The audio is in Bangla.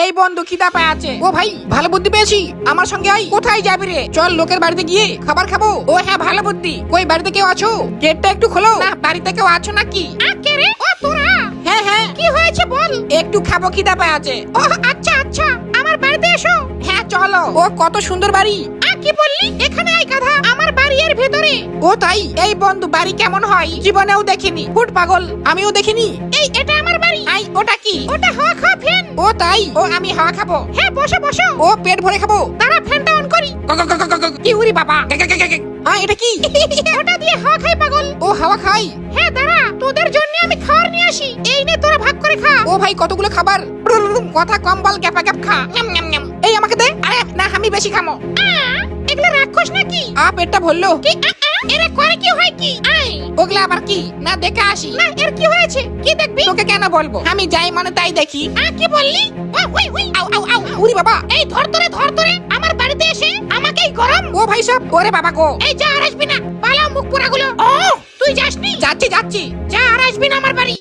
এই বন্ধু খিদা পায় আছে। ও ভাই ভালো বুদ্ধি পেয়েছি, আমার সঙ্গে আই। কোথায় যাবি রে? চল লোকের বাড়িতে গিয়ে খাবার খাবো। ও হ্যাঁ ভালো বুদ্ধি। কই বাড়িতে কেউ আছো? গেটটা একটু খোলো। না বাড়িতে কেউ আছো নাকি? কে রে? ও তোরা? হ্যাঁ হ্যাঁ কি হয়েছে বল। একটু খাবো খিদা পায় আছে। ও আচ্ছা আচ্ছা আমার বাড়িতে এসো। হ্যাঁ চলো। ও কত সুন্দর বাড়ি। কি বললি? এখানে আই গাধা, আমার বাড়ি এর ভেতরে। ও তাই? এই বন্ধু বাড়ি কেমন হয় জীবনেও দেখিনি। ফুট পাগল, আমিও দেখিনি। এই এটা আমার বাড়ি। আই ওটা কি? ওটা হাওয়া খাওয়া ফ্যান। ও তাই? ও আমি হাওয়া খাবো। হ্যাঁ বসো বসো। ও পেট ভরে খাবো। দাঁড়া ফ্যানটা অন করি। কি উরি বাবা। এটা কি? ওটা দিয়ে হাওয়া খাই পাগল। ও হাওয়া খাই? হ্যাঁ দাঁড়া তোদের জন্য আমি খাবার নিয়ে আসি। এই নে তোরা ভাগ করে খা। ও ভাই কতগুলো খাবার। কথা কম বল, গ্যাপা গ্যাপ খা। এই আমাকে দে। আরে না আমি বেশি খামো। এগুলা রাক্ষস নাকি? পেটটা ভরলো। এরা করে কি হয় কি? ওগুলা আবার কি? না দেখে আসি। না এর কি হয়েছে? কি দেখবি? তোকে কেন বলবো? আমি যাই মানে তাই দেখি। কি বললি? আউ আউ আউ উরি বাবা। এই ধর ধরে আমার বাড়িতে এসে আমাকেই গরম। ও ভাই সব ওরে বাবা গো। এই যা আর আসবি না, পালাও মুখ পোড়াগুলো। ও তুই যাসনি? যাচ্ছি যা আর আসবি না আমার বাড়ি।